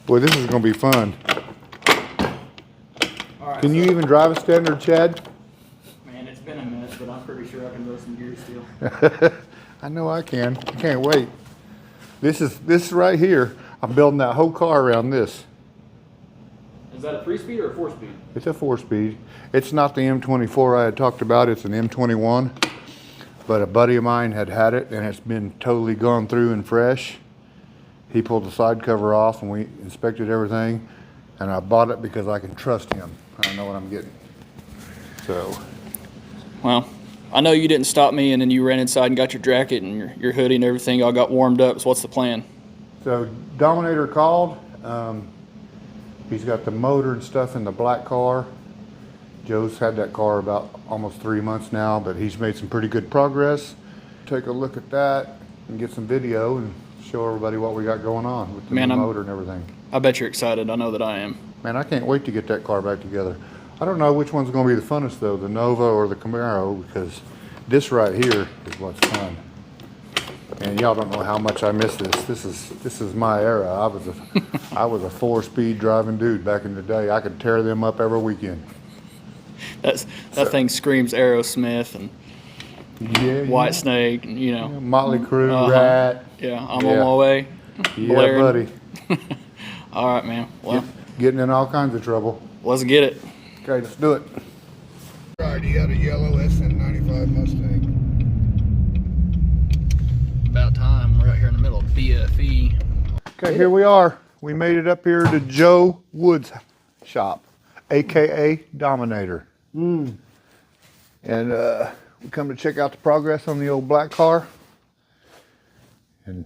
Boy, this is going to be fun. Right, can you even drive a standard, Chad? Man, it's been a minute, but I'm pretty sure I can roll some gears still. I know I can. I can't wait. This right here, I'm building that whole car around this. Is that a 3-speed or a 4-speed? It's a 4-speed. It's not the M24 I had talked about. It's an M21. But a buddy of mine had it, and it's been totally gone through and fresh. He pulled the side cover off, and we inspected everything. And I bought it because I can trust him. I know what I'm getting. So. Well, I know you didn't stop me, and then you ran inside and got your jacket and your hoodie and everything all got warmed up. So what's the plan? So Dominator called. He's got the motor and stuff in the black car. Joe's had that car about almost 3 months now, but he's made some pretty good progress. Take a look at that and get some video and show everybody what we got going on with the new motor and everything. I bet you're excited. I know that I am. Man, I can't wait to get that car back together. I don't know which one's going to be the funnest though, the Nova or the Camaro, because this right here is what's fun. And y'all don't know how much I miss this. This is my era. I was a 4-speed driving dude back in the day. I could tear them up every weekend. That thing screams Aerosmith and White Snake, and you know, Motley Crue, Rat. Yeah, I'm on my way. Yeah, buddy. All right, man. Well, getting in all kinds of trouble. Let's get it. Okay, let's do it. Right, he had a yellow SN95 Mustang. About time. We're out here in the middle of BFE. Okay, here we are. We made it up here to Joe Wood's shop, aka Dominator. And we come to check out the progress on the old black car. And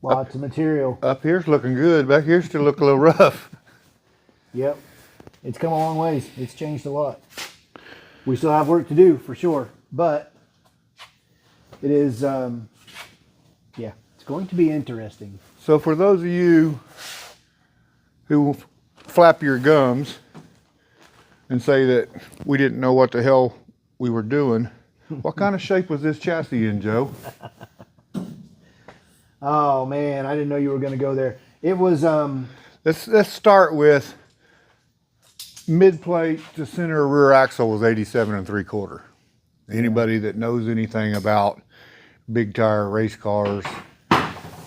lots of material. Up here's looking good. Back here still look a little rough. Yep. It's come a long ways. It's changed a lot. We still have work to do for sure, but it is, yeah, it's going to be interesting. So for those of you who flap your gums and say that we didn't know what the hell we were doing, what kind of shape was this chassis in, Joe? Oh man, I didn't know you were going to go there. It was Let's start with mid plate to center rear axle was 87 3/4. Anybody that knows anything about big tire race cars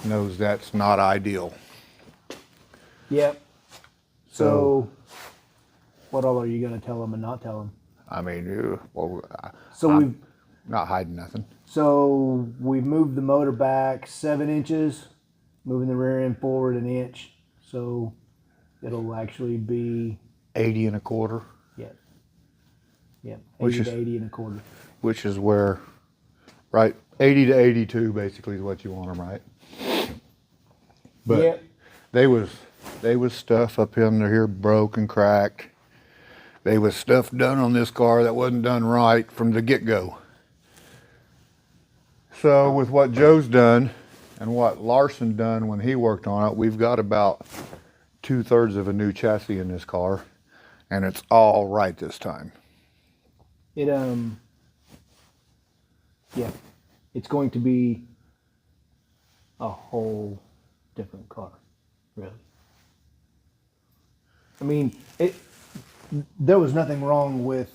knows that's not ideal. Yep. So what all are you going to tell them and not tell them? I mean, well, we've not hiding nothing. So we've moved the motor back 7 inches, moving the rear end forward 1 inch. So it'll actually be 80 1/4. Yeah. Yeah. 80 to 80 1/4. Which is where, right, 80 to 82 basically is what you want them, right? But yep. They was stuff up in here broke and cracked. They was stuff done on this car that wasn't done right from the get-go. So with what Joe's done and what Larson done when he worked on it, we've got about 2/3 of a new chassis in this car, and it's all right this time. It yeah, it's going to be a whole different car, really. I mean, there was nothing wrong with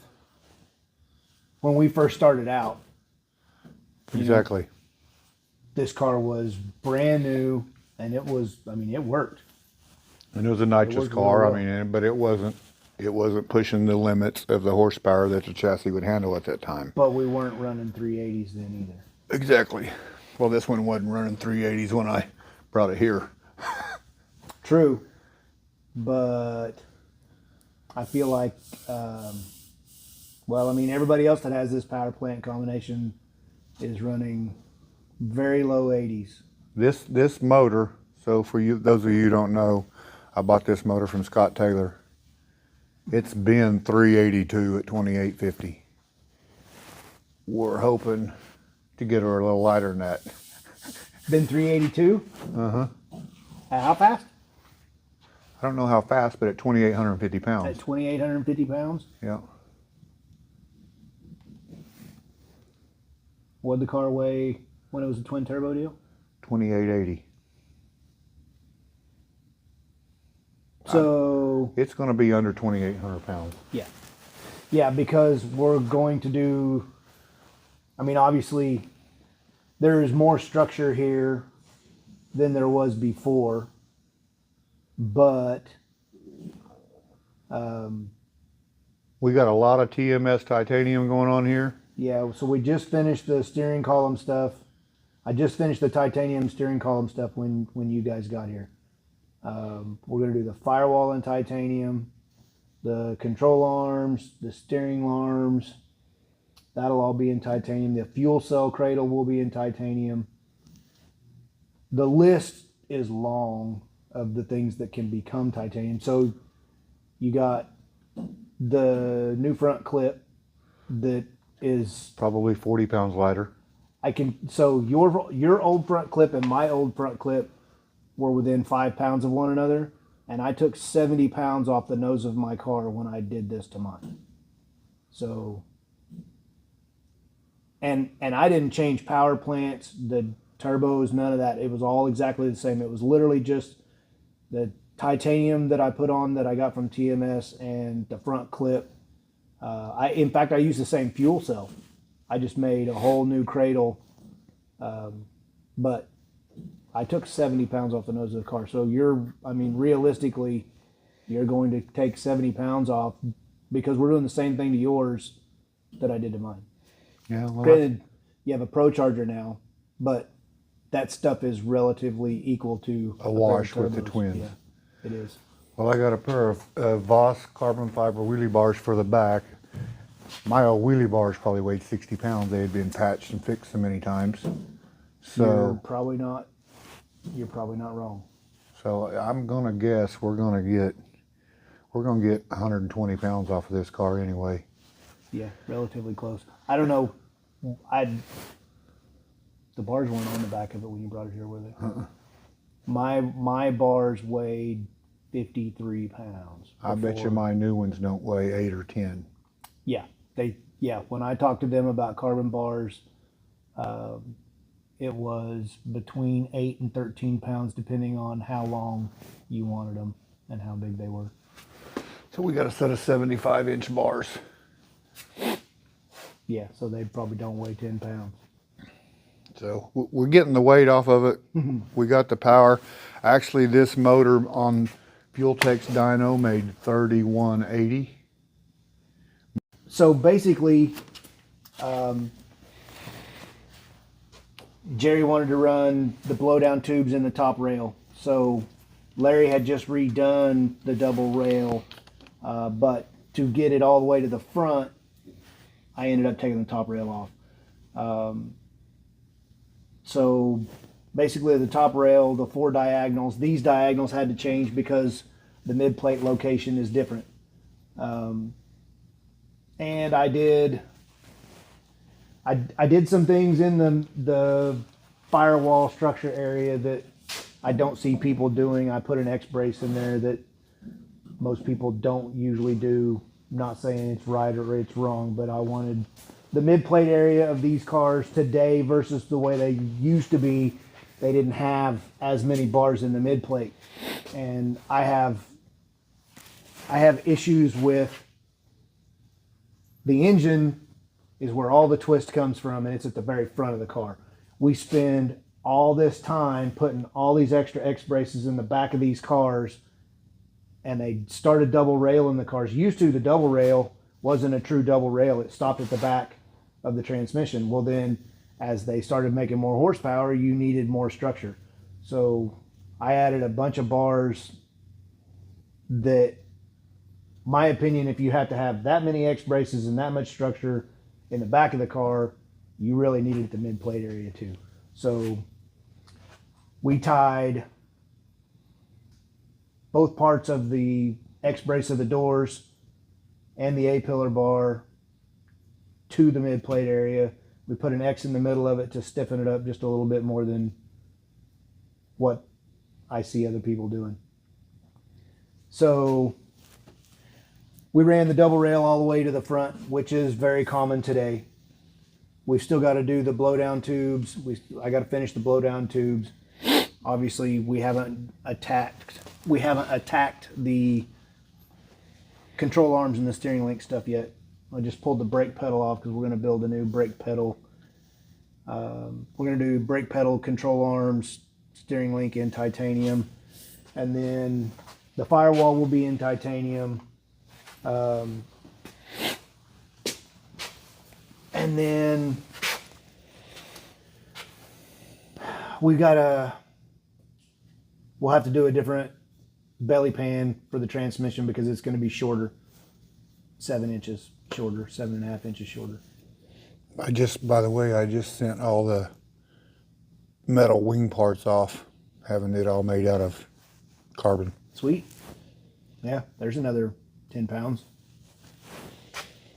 when we first started out. Exactly. You know, this car was brand new, and it was, I mean, it worked. And it was a nitrous car, really well. I mean, but it wasn't pushing the limits of the horsepower that the chassis would handle at that time. But we weren't running 380s then either. Exactly. Well, this one wasn't running 380s when I brought it here. True. But I feel like, well, I mean, everybody else that has this power plant combination is running very low 80s. This motor, so for you, those of you who don't know, I bought this motor from Scott Taylor. It's been 382 at 2850. We're hoping to get her a little lighter than that. Been 382? Uh-huh. How fast? I don't know how fast, but at 2,850 pounds. At 2,850 pounds? Yeah. What'd the car weigh when it was a twin turbo deal? 2880. So It's going to be under 2,800 pounds. yeah, because we're going to do, I mean, obviously there is more structure here than there was before, but We got a lot of TMS Titanium going on here. yeah, so we just finished the steering column stuff. I just finished the titanium steering column stuff when you guys got here. We're going to do the firewall in titanium, the control arms, the steering arms. That'll all be in titanium. The fuel cell cradle will be in titanium. The list is long of the things that can become titanium. So you got the new front clip that is Probably 40 pounds lighter. so your old front clip and my old front clip were within 5 pounds of one another, and I took 70 pounds off the nose of my car when I did this to mine. So and I didn't change power plants, the turbos, none of that. It was all exactly the same. It was literally just the titanium that I put on that I got from TMS and the front clip. In fact, I used the same fuel cell. I just made a whole new cradle, but I took 70 pounds off the nose of the car. So realistically, you're going to take 70 pounds off because we're doing the same thing to yours that I did to mine. Yeah, well, Granted, you have a Pro Charger now, but that stuff is relatively equal to a wash pair of with the turbos. twins. Yeah, it is. Well, I got a pair of Voss carbon fiber wheelie bars for the back. My old wheelie bars probably weighed 60 pounds. They had been patched and fixed so many times. You're So, probably not wrong. so I'm gonna guess we're gonna get 120 pounds off of this car anyway. Yeah, relatively close. I don't know. The bars weren't on the back of it when you brought it here, were they? My bars weighed 53 pounds. I bet you before. my new ones don't weigh 8 or 10. Yeah, when I talked to them about carbon bars, it was between 8 and 13 pounds depending on how long you wanted them and how big they were. So we got a set of 75-inch bars. Yeah, so they probably don't weigh 10 pounds. So we're getting the weight off of it. We got the power. Actually, this motor on Fuel-Tech's dyno made 3180. So basically, Jerry wanted to run the blowdown tubes in the top rail. So Larry had just redone the double rail, but to get it all the way to the front, I ended up taking the top rail off. So basically the top rail, the 4 diagonals, these diagonals had to change because the mid plate location is different. And I did some things in the firewall structure area that I don't see people doing. I put an X brace in there that most people don't usually do. I'm not saying it's right or it's wrong, but I wanted the mid plate area of these cars today versus the way they used to be. They didn't have as many bars in the mid plate, and I have issues with the engine is where all the twist comes from, and it's at the very front of the car. We spend all this time putting all these extra X braces in the back of these cars, and they started double rail in the cars. Used to, the double rail wasn't a true double rail. It stopped at the back of the transmission. Well, then as they started making more horsepower, you needed more structure. So I added a bunch of bars that, my opinion, if you have to have that many X braces and that much structure in the back of the car, you really needed the mid plate area too. So we tied both parts of the X brace of the doors and the A-pillar bar to the mid plate area. We put an X in the middle of it to stiffen it up just a little bit more than what I see other people doing. So we ran the double rail all the way to the front, which is very common today. We've still got to do the blowdown tubes. I got to finish the blowdown tubes. Obviously, we haven't attacked the control arms and the steering link stuff yet. I just pulled the brake pedal off because we're going to build a new brake pedal. We're going to do brake pedal, control arms, steering link in titanium, and then the firewall will be in titanium. And then we'll have to do a different belly pan for the transmission because it's going to be shorter, 7 inches shorter, 7.5 inches shorter. By the way, I just sent all the metal wing parts off, having it all made out of carbon. Sweet. Yeah, there's another 10 pounds.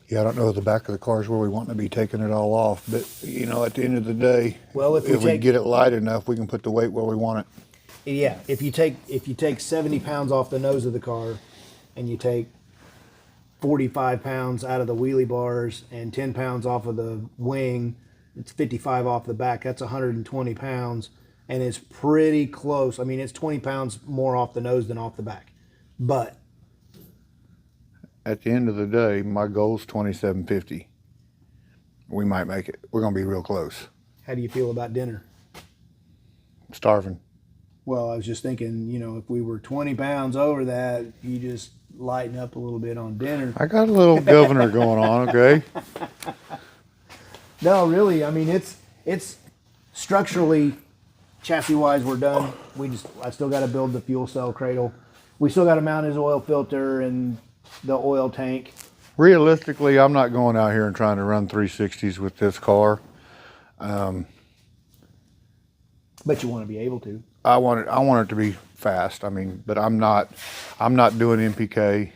Yeah, I don't know the back of the cars where we want to be taking it all off, but you know, at the end of the day, Well, if we get it light enough, we can put the weight where we want it. Yeah, if you take 70 pounds off the nose of the car, and you take 45 pounds out of the wheelie bars and 10 pounds off of the wing, it's 55 off the back. That's 120 pounds, and it's pretty close. I mean, it's 20 pounds more off the nose than off the back, but At the end of the day, my goal's 2750. We might make it. We're gonna be real close. how do you feel about dinner? Starving. Well, I was just thinking, if we were 20 pounds over that, you just lighten up a little bit on dinner. I got a little governor going on, okay? No, really. I mean, it's structurally, chassis wise, we're done. I still got to build the fuel cell cradle. We still got to mount his oil filter and the oil tank. Realistically, I'm not going out here and trying to run 360s with this car. But you want to be able to. I want it to be fast. I mean, but I'm not doing MPK.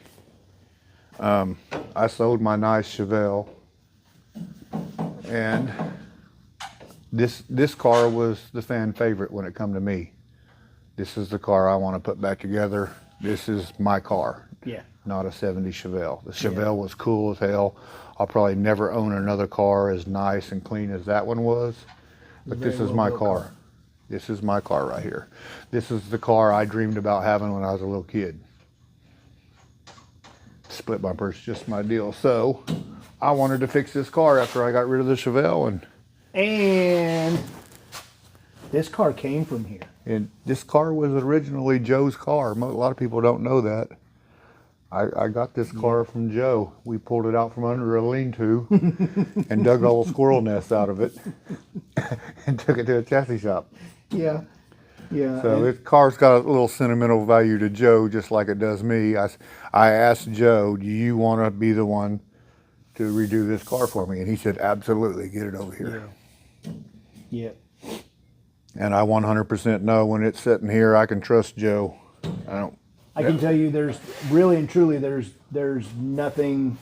I sold my nice Chevelle, and this car was the fan favorite when it come to me. This is the car I want to put back together. This is my car. Yeah. Not a 70 Chevelle. The Chevelle was cool as hell. I'll probably never own another car as nice and clean as that one was. But this is my car. This is my car right here. This is the car I dreamed about having when I was a little kid. Split bumper's just my deal. So I wanted to fix this car after I got rid of the Chevelle, And this car came from here. and this car was originally Joe's car. A lot of people don't know that. I got this car from Joe. We pulled it out from under a lean-to and dug a little squirrel nest out of it and took it to a chassis shop. Yeah. Yeah. So this car's got a little sentimental value to Joe, just like it does me. I asked Joe, do you want to be the one to redo this car for me? And he said, absolutely, get it over here. Yeah. And I 100% know when it's sitting here, I can trust Joe. I can tell you there's really and truly there's nothing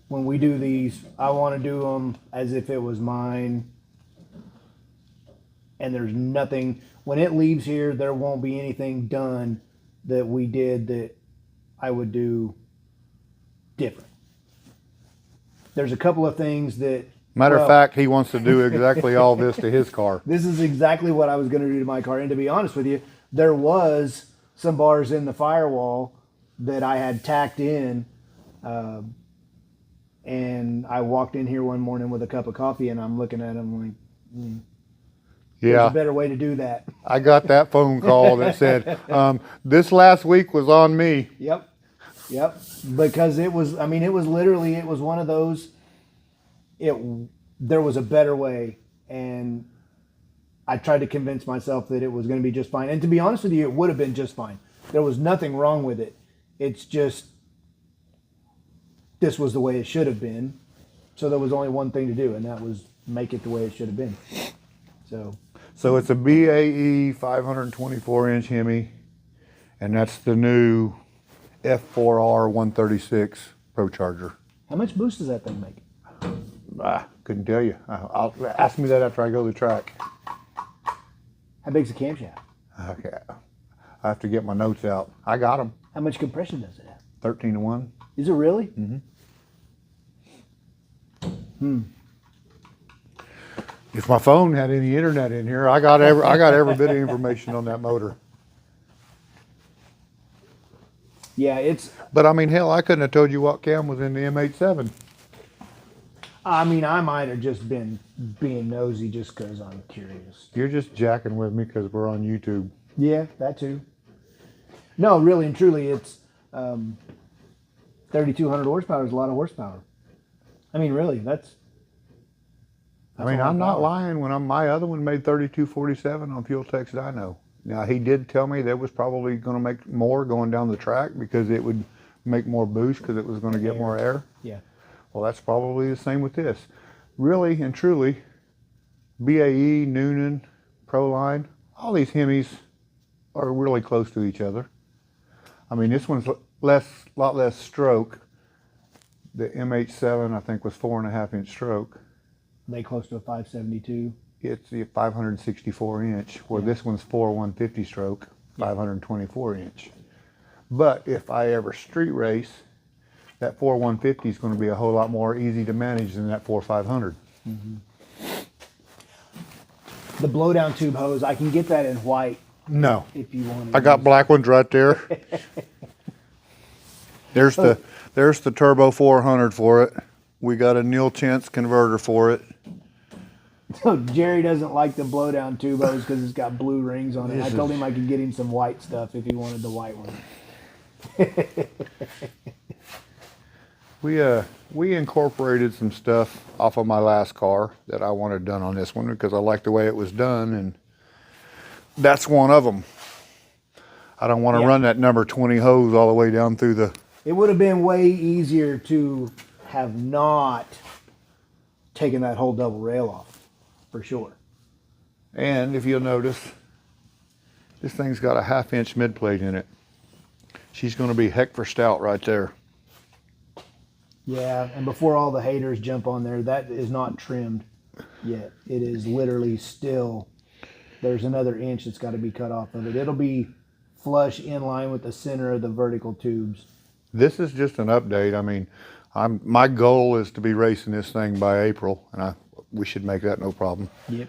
when we do these. I want to do them as if it was mine. And there's nothing, when it leaves here, there won't be anything done that we did that I would do different. There's a couple of things that... Matter of fact, he wants to do exactly all this to his car. This is exactly what I was going to do to my car. And to be honest with you, there was some bars in the firewall that I had tacked in. And I walked in here one morning with a cup of coffee and I'm looking at them like, there's Yeah, a better way to do that. I got that phone call that said, this last week was on me. Yep. Because it was literally, it was one of those, there was a better way. And I tried to convince myself that it was going to be just fine. And to be honest with you, it would have been just fine. There was nothing wrong with it. It's just, this was the way it should have been. So there was only one thing to do, and that was make it the way it should have been. So it's a BAE 524-inch Hemi, and that's the new F4R 136 Pro Charger. how much boost does that thing make? Couldn't tell you. I'll ask me that after I go to the track. How big's the camshaft? Okay, I have to get my notes out. I got them. How much compression does it have? 13-to-1. Is it really? If my phone had any internet in here, I got every bit of information on that motor. Yeah, it's. But I mean, hell, I couldn't have told you what cam was in the M87. I mean, I might have just been being nosy just because I'm curious. You're just jacking with me because we're on YouTube. Yeah, that too. No, really and truly, it's 3,200 horsepower is a lot of horsepower. I mean, really, that's I mean, a lot I'm of not power. lying when my other one made 3247 on Fuel Tech's dyno. Now, he did tell me that was probably going to make more going down the track because it would make more boost because it was going to get more air. Yeah. Well, that's probably the same with this. Really and truly, BAE, Noonan, Proline, all these Hemis are really close to each other. I mean, this one's lot less stroke. The MH7, I think, was 4.5-inch stroke. They close to a 572. It's the 564 inch, where this one's 150 stroke, 524 inch. But if I ever street race, that 150 is going to be a whole lot more easy to manage than that 500. The blowdown tube hose, I can get that in white No, if you want. I got black ones right there. There's the Turbo 400 for it. We got a Neil Chance converter for it. So Jerry doesn't like the blowdown tube hose because it's got blue rings on it. I told him I could get him some white stuff if he wanted the white one. We incorporated some stuff off of my last car that I wanted done on this one because I liked the way it was done, and that's one of them. I don't want to run that number 20 hose all the way down through the... It would have been way easier to have not taken that whole double rail off, for sure. And if you'll notice, this thing's got a 1/2-inch mid plate in it. She's going to be heck for stout right there. Yeah, and before all the haters jump on there, that is not trimmed yet. It is literally still, there's another inch that's got to be cut off of it. It'll be flush in line with the center of the vertical tubes. This is just an update. I mean, my goal is to be racing this thing by April, and we should make that no problem. Yep.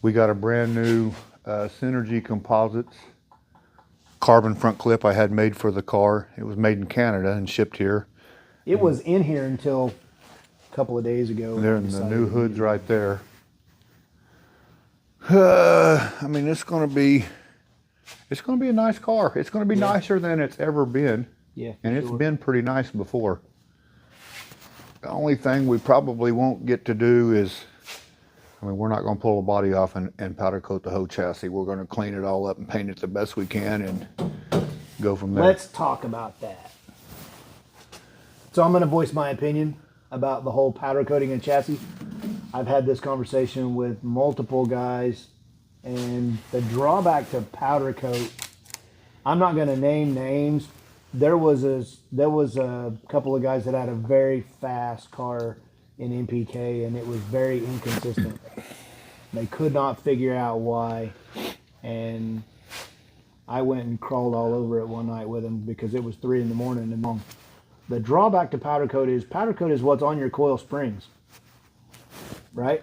We got a brand new Synergy Composites carbon front clip I had made for the car. It was made in Canada and shipped here. It was in here until a couple of days ago. They're in the new hoods right there. I mean, it's going to be a nice car. It's going to be nicer than it's ever been. Yeah. And it's been pretty nice before. The only thing we probably won't get to do is, I mean, we're not going to pull the body off and powder coat the whole chassis. We're going to clean it all up and paint it the best we can and go from there. Let's talk about that. So I'm going to voice my opinion about the whole powder coating a chassis. I've had this conversation with multiple guys, and the drawback to powder coat, I'm not going to name names. There was a couple of guys that had a very fast car in MPK, and it was very inconsistent. They could not figure out why, and I went and crawled all over it one night with them because it was 3 in the morning. And the drawback to powder coat is what's on your coil springs, right?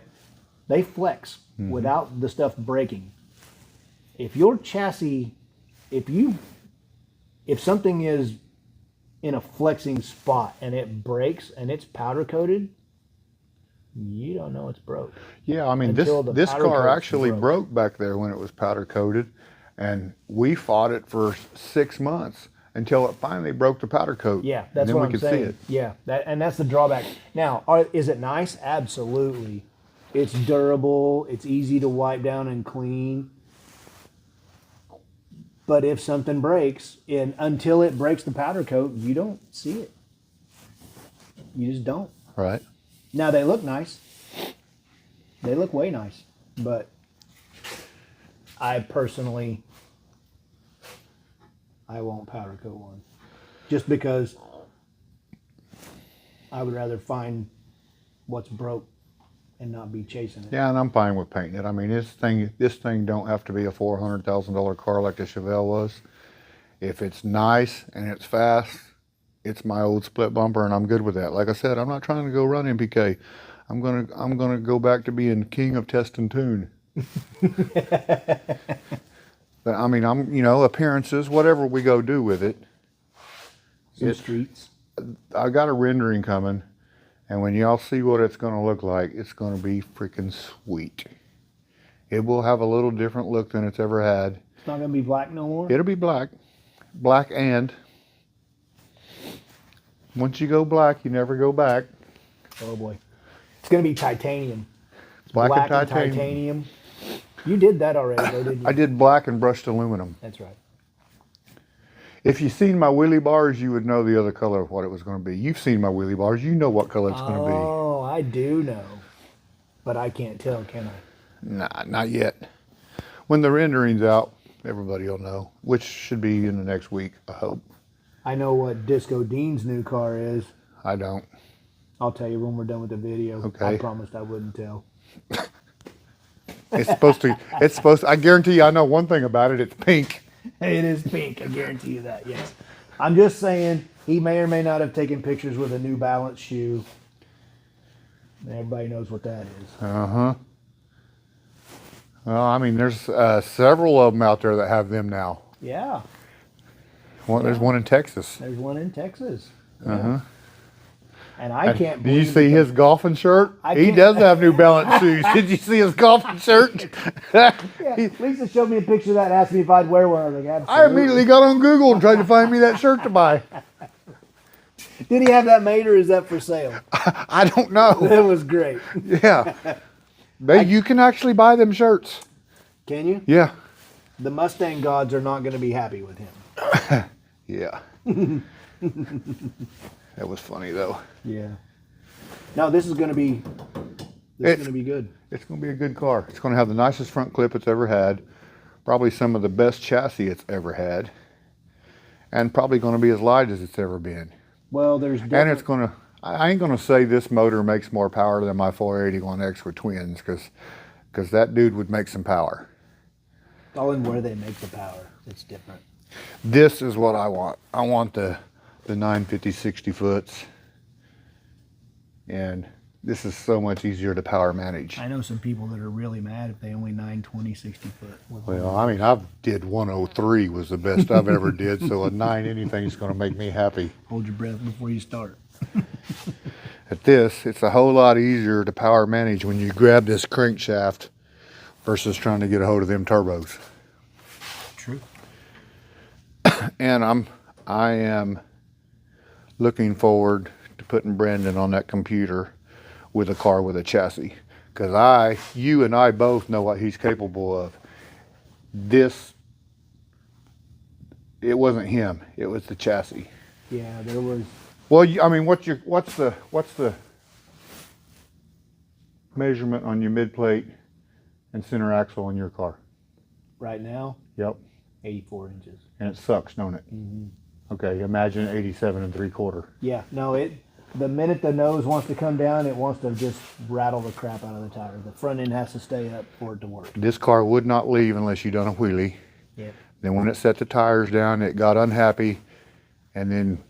They flex without the stuff breaking. If your chassis, if something is in a flexing spot and it breaks and it's powder coated, you don't know it's broke. Yeah, I mean, this car actually broke back there when it was powder coated, and we fought it for 6 months until it finally broke the powder coat. Yeah, that's and then what we I'm could saying. see it. Yeah, that's the drawback. Now, is it nice? Absolutely. It's durable. It's easy to wipe down and clean. But if something breaks, and until it breaks the powder coat, you don't see it. You just don't. Right. Now, they look nice. They look way nice. But I personally, I won't powder coat one. Just because I would rather find what's broke and not be chasing it. Yeah, and I'm fine with painting it. I mean, this thing don't have to be a $400,000 car like the Chevelle was. If it's nice and it's fast, it's my old split bumper, and I'm good with that. Like I said, I'm not trying to go run MPK. I'm gonna go back to being king of test and tune. But I mean, appearances, whatever we go do with it. Some streets. I got a rendering coming, and when y'all see what it's gonna look like, it's gonna be freaking sweet. It will have a little different look than it's ever had. It's not gonna be black no more. It'll be black, and once you go black, you never go back. Oh boy, it's gonna be titanium. Black and and titanium. titanium. You did that already, though, didn't you? I did black and brushed aluminum. That's right. If you've seen my wheelie bars, you would know the other color of what it was going to be. You've seen my wheelie bars. You know what color it's going to be. Oh, I do know. But I can't tell, can I? Nah, not yet. When the rendering's out, everybody will know, which should be in the next week, I hope. I know what Disco Dean's new car is. I don't. I'll tell you when we're done with the video. Okay. I promised I wouldn't tell. It's supposed to, I guarantee you I know one thing about it. It's pink. It is pink, I guarantee you that, yes. I'm just saying, he may or may not have taken pictures with a New Balance shoe. And everybody knows what that is. Uh-huh. Well, I mean, there's several of them out there that have them now. Yeah. There's one in Texas. There's one in Texas. Uh-huh. And I can't Did you believe see his golfing shirt? He can't- does have New Balance shoes. Did you see his golfing shirt? Yeah, Lisa showed me a picture of that and asked me if I'd wear one. I was like, I absolutely. immediately got on Google and tried to find me that shirt to buy. Did he have that made or is that for sale? I don't know. That was great. Yeah. You can actually buy them shirts. Can you? Yeah. The Mustang gods are not going to be happy with him. Yeah. That was funny though. Yeah. No, this is going to be good. It's going to be a good car. It's going to have the nicest front clip it's ever had. Probably some of the best chassis it's ever had. And probably going to be as light as it's ever been. Well, there's And it's going to, I ain't going to say this motor makes more power than my 481X with twins because that dude would make some power. all in where they make the power. It's different. This is what I want. I want the 950 60 foots. And this is so much easier to power manage. I know some people that are really mad if they only 920 60 foot. Well, I mean, I've did 103 was the best I've ever did. So a 9 anything's going to make me happy. Hold your breath before you start. At this, it's a whole lot easier to power manage when you grab this crankshaft versus trying to get a hold of them turbos. True. And I am looking forward to putting Brandon on that computer with a car with a chassis, because you and I both know what he's capable of. It wasn't him, it was the chassis. Yeah, there was. Well, I mean, what's the measurement on your mid plate and center axle on your car? Right now, Yep. 84 inches. And it sucks, don't it? Mm-hmm. Okay, imagine 87 3/4. Yeah, no, the minute the nose wants to come down, it wants to just rattle the crap out of the tire. The front end has to stay up for it to work. This car would not leave unless you done a wheelie. Yep. Then when it set the tires down, it got unhappy. And then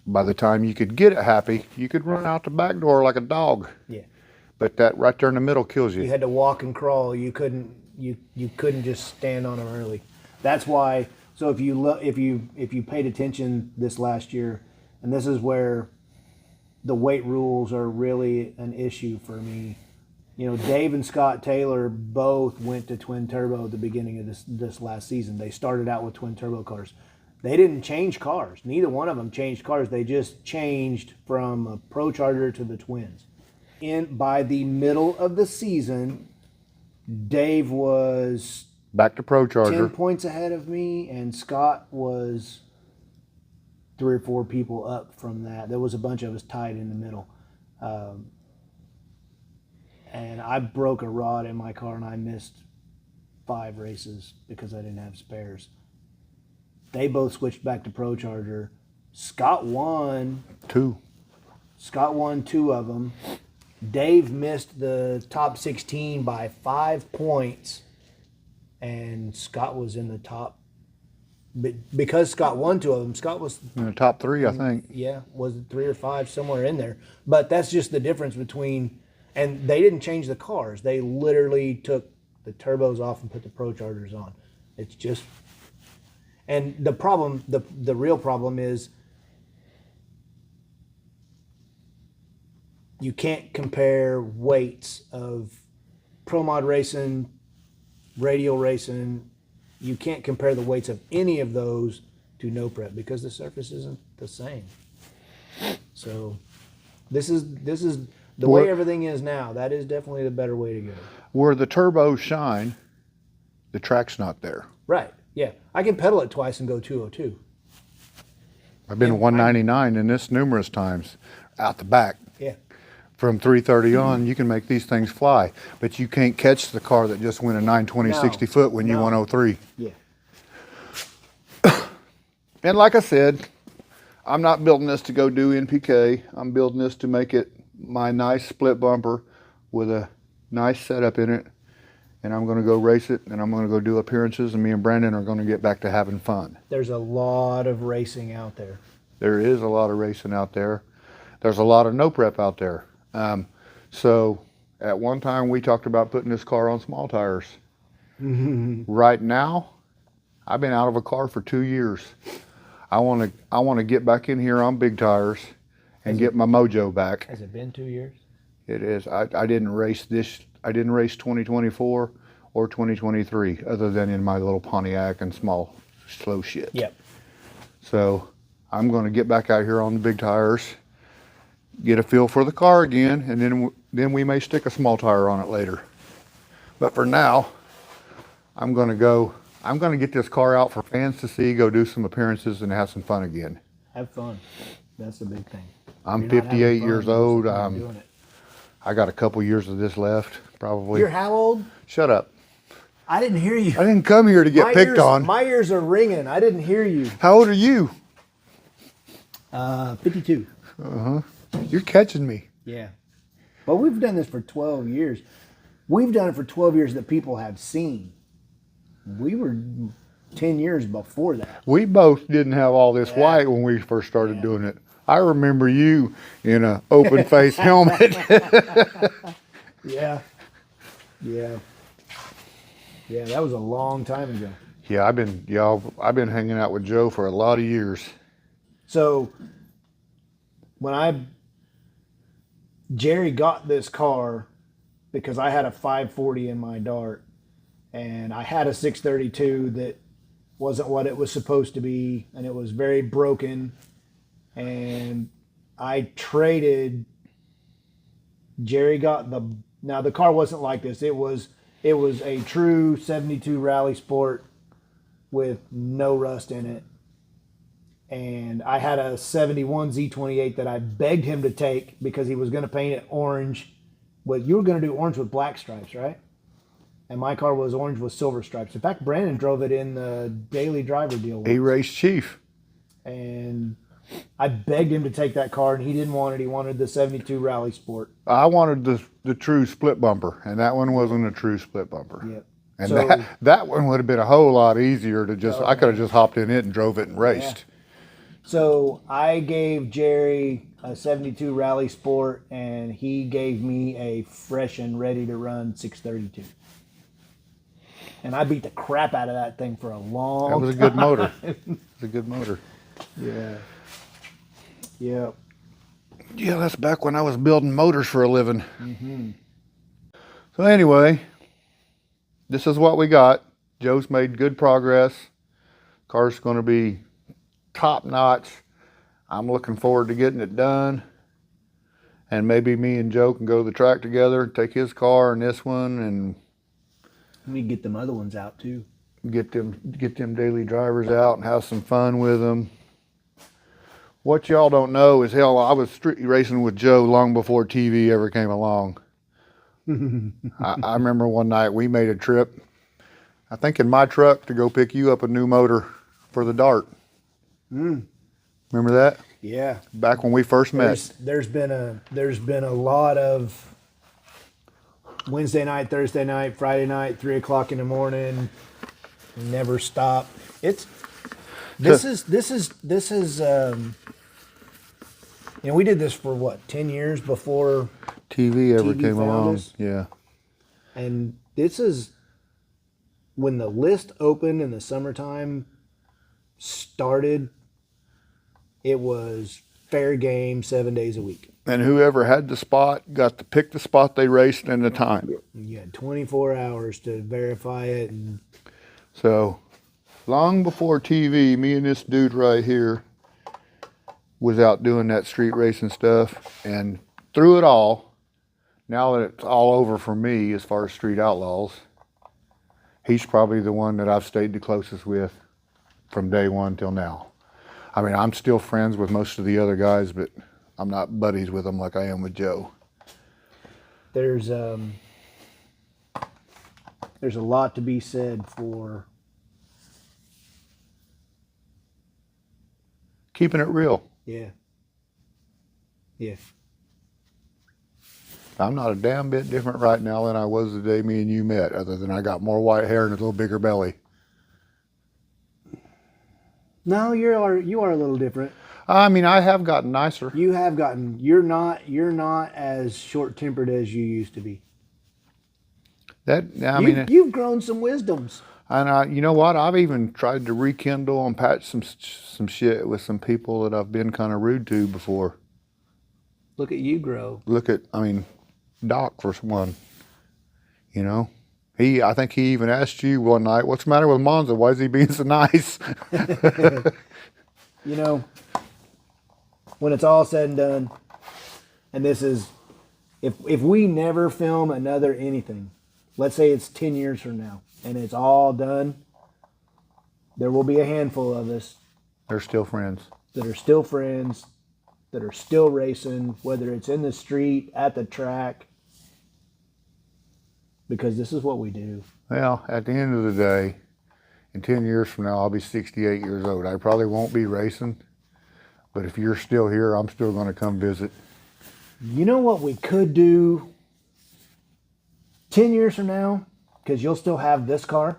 by the time you could get it happy, you could run out the back door like a dog. Yeah. But that right there in the middle kills you. You had to walk and crawl. You couldn't just stand on them early. That's why. So if you paid attention this last year, and this is where the weight rules are really an issue for me. You know, Dave and Scott Taylor both went to twin turbo at the beginning of this last season. They started out with twin turbo cars. They didn't change cars. Neither one of them changed cars. They just changed from a Pro Charger to the twins. By the middle of the season, Dave was Back to Pro Charger. 10 points ahead of me, and Scott was 3 or 4 people up from that. There was a bunch of us tied in the middle. And I broke a rod in my car, and I missed 5 races because I didn't have spares. They both switched back to Pro Charger. Scott won 2. Scott won 2 of them. Dave missed the top 16 by 5 points, and Scott was in the top. But because Scott won 2 of them, Scott was In the top 3, I think. was it 3 or 5, somewhere in there. But that's just the difference between. And they didn't change the cars. They literally took the turbos off and put the Pro Chargers on. It's just, and the problem, the real problem is you can't compare weights of Pro Mod racing, radial racing. You can't compare the weights of any of those to no prep because the surface isn't the same. So this is the way everything is now. That is definitely the better way to go. Where the turbos shine, the track's not there. Right. Yeah. I can pedal it twice and go 202. I've been 199 in this numerous times out the back. Yeah. From 330 on, you can make these things fly, but you can't catch the car that just went a 920 60 foot when you 103. Yeah. And like I said, I'm not building this to go do NPK. I'm building this to make it my nice split bumper with a nice setup in it. And I'm going to go race it, and I'm going to go do appearances, and me and Brandon are going to get back to having fun. There's a lot of racing out there. There is a lot of racing out there. There's a lot of no prep out there. So at one time we talked about putting this car on small tires. Right now, I've been out of a car for 2 years. I want to get back in here on big tires and get my mojo back. Has it been 2 years? It is. I didn't race this. I didn't race 2024 or 2023, other than in my little Pontiac and small, slow shit. Yep. So I'm going to get back out here on the big tires, get a feel for the car again, and then we may stick a small tire on it later. But for now, I'm going to get this car out for fans to see, go do some appearances, and have some fun again. Have fun. That's the big thing. I'm 58 years old. I got a couple years of this left, probably. You're how old? Shut up. I didn't hear you. I didn't come here to get picked on. My ears are ringing. I didn't hear you. How old are you? 52. You're catching me. Yeah. But we've done this for 12 years. We've done it for 12 years that people have seen. We were 10 years before that. We both didn't have all this white when we first started doing it. I remember you in an open face helmet. Yeah. Yeah. Yeah, that was a long time ago. Yeah, I've been hanging out with Joe for a lot of years. So when Jerry got this car because I had a 540 in my Dart and I had a 632 that wasn't what it was supposed to be and it was very broken, and I traded. Jerry got now the car wasn't like this. It was a true 72 Rally Sport with no rust in it. And I had a 71 Z28 that I begged him to take because he was going to paint it orange. Well, you were going to do orange with black stripes, right? And my car was orange with silver stripes. In fact, Brandon drove it in the daily driver deal. He raced Chief. And I begged him to take that car, and he didn't want it. He wanted the 72 Rally Sport. I wanted the true split bumper, and that one wasn't a true split bumper. Yep. And So- that one would have been a whole lot easier to just, I could have just hopped in it and drove it and raced. So I gave Jerry a 72 Rally Sport, and he gave me a fresh and ready to run 632. And I beat the crap out of that thing for a long time. That was a good motor. It was a good motor. Yeah. Yeah. Yeah, that's back when I was building motors for a living. So anyway, this is what we got. Joe's made good progress. Car's going to be top notch. I'm looking forward to getting it done. And maybe me and Joe can go to the track together, take his car and this one, and Let me get them other ones out too. get them daily drivers out and have some fun with them. What y'all don't know is, hell, I was street racing with Joe long before TV ever came along. I remember one night we made a trip, I think in my truck, to go pick you up a new motor for the Dart. Remember that? Yeah. Back when we first met. There's been a lot of Wednesday night, Thursday night, Friday night, 3 o'clock in the morning, never stop. This is we did this for what, 10 years before TV ever TV came found along. us. Yeah. And this is when the list opened in the summertime started, it was fair game 7 days a week. And whoever had the spot got to pick the spot they raced and the time. You had 24 hours to verify it. And So long before TV, me and this dude right here was out doing that street racing stuff. And through it all, now that it's all over for me as far as Street Outlaws, he's probably the one that I've stayed the closest with from day one till now. I mean, I'm still friends with most of the other guys, but I'm not buddies with them like I am with Joe. there's a lot to be said for Keeping it real. yeah. I'm not a damn bit different right now than I was the day me and you met, other than I got more white hair and a little bigger belly. No, you are a little different. I mean, I have gotten nicer. You have gotten. You're not as short tempered as you used to be. You've grown some wisdoms. And you know what? I've even tried to rekindle and patch some shit with some people that I've been kind of rude to before. Look at you grow. Doc for one. You know, I think he even asked you one night, "What's the matter with Monza? Why is he being so nice?" You know, when it's all said and done, and this is, if we never film another anything, let's say it's 10 years from now, and it's all done, there will be a handful of us They're still friends. that are still friends, that are still racing, whether it's in the street, at the track, because this is what we do. Well, at the end of the day, in 10 years from now, I'll be 68 years old. I probably won't be racing, but if you're still here, I'm still going to come visit. You know what we could do 10 years from now, because you'll still have this car?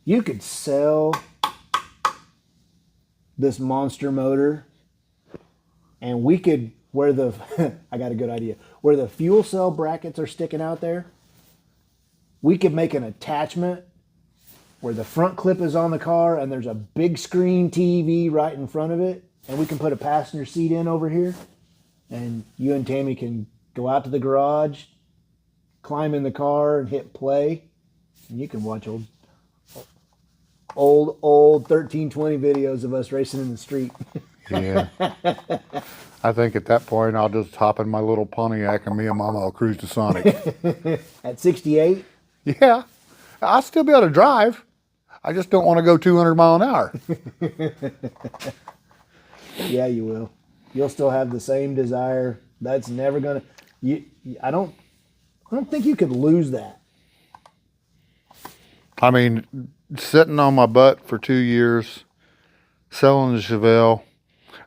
You could sell this monster motor, and we could, where the, I got a good idea, where the fuel cell brackets are sticking out there, we could make an attachment where the front clip is on the car and there's a big screen TV right in front of it, and we can put a passenger seat in over here, and you and Tammy can go out to the garage, climb in the car and hit play, and you can watch old 1320 videos of us racing in the street. Yeah. I think at that point, I'll just hop in my little Pontiac and me and Mama will cruise to Sonic. At 68? Yeah. I'll still be able to drive. I just don't want to go 200 mile an hour. Yeah, you will. You'll still have the same desire. That's never gonna. I don't think you could lose that. I mean, sitting on my butt for 2 years, selling the Chevelle.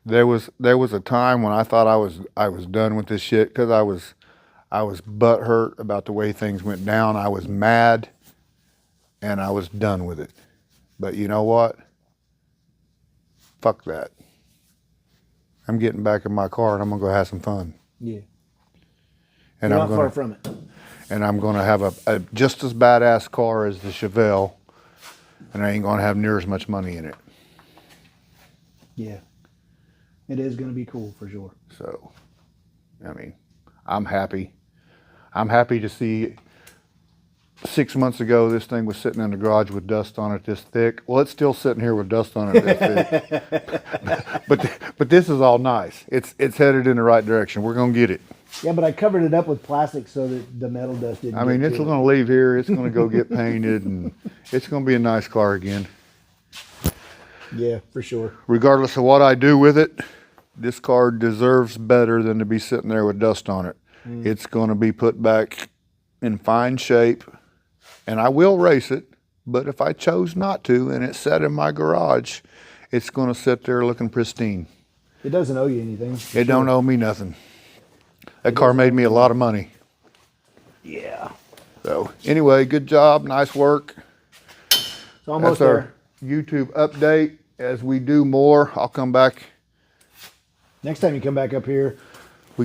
There was a time when I thought I was done with this shit because I was butthurt about the way things went down. I was mad, and I was done with it. But you know what? Fuck that. I'm getting back in my car and I'm gonna go have some fun. Yeah. And You're I'm not far from it. And I'm gonna have a just as badass car as the Chevelle, and I ain't gonna have near as much money in it. Yeah. It is going to be cool for sure. So, I mean, I'm happy. I'm happy to see 6 months ago this thing was sitting in the garage with dust on it this thick. Well, it's still sitting here with dust on it this thick. but this is all nice. It's headed in the right direction. We're gonna get it. Yeah, but I covered it up with plastic so that the metal dust didn't. I mean, it's gonna leave here. It's gonna go get painted, and it's gonna be a nice car again. Yeah, for sure. Regardless of what I do with it, this car deserves better than to be sitting there with dust on it. It's going to be put back in fine shape, and I will race it, but if I chose not to and it's set in my garage, it's going to sit there looking pristine. It doesn't owe you anything. It don't owe me nothing. That car made me a lot of money. Yeah. So anyway, good job, nice work. It's almost That's there. our YouTube update. As we do more, I'll come back. Next time you come back up here,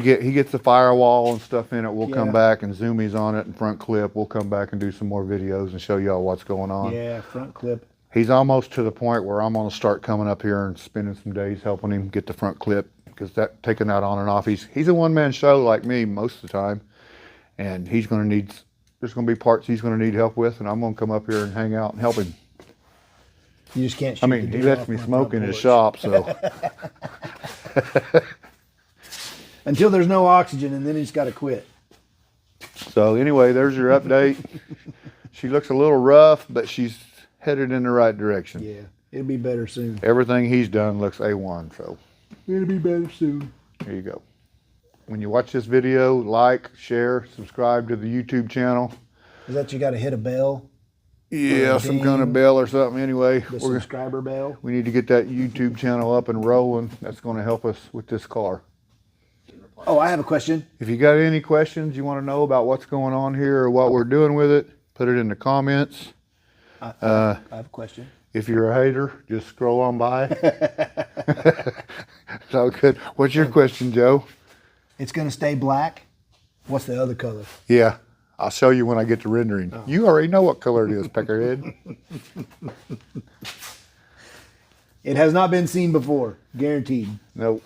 he gets the firewall and stuff in it. We'll come Yeah. back and zoomies on it and front clip. We'll come back and do some more videos and show y'all what's going on. Yeah, front clip. He's almost to the point where I'm going to start coming up here and spending some days helping him get the front clip, because that taking that on and off. He's a one-man show like me most of the time, and he's going to need. There's going to be parts he's going to need help with, and I'm going to come up here and hang out and help him. You just can't shoot I mean, the he deer lets off me my smoke front in his porch. shop, so. Until there's no oxygen, and then he's got to quit. So anyway, there's your update. She looks a little rough, but she's headed in the right direction. Yeah, it'll be better soon. Everything he's done looks A1, so It'll be better soon. there you go. When you watch this video, like, share, subscribe to the YouTube channel. Is that you got to hit a bell? Yeah, some kind of ding. bell or something. Anyway, The subscriber bell? we need to get that YouTube channel up and rolling. That's going to help us with this car. Oh, I have a question. If you got any questions you want to know about what's going on here or what we're doing with it, put it in the comments. I have a question. If you're a hater, just scroll on by. So good. What's your question, Joe? It's going to stay black. What's the other color? Yeah, I'll show you when I get to rendering. You already know what color it is, Peckerhead. It has not been seen before. Guaranteed. Nope.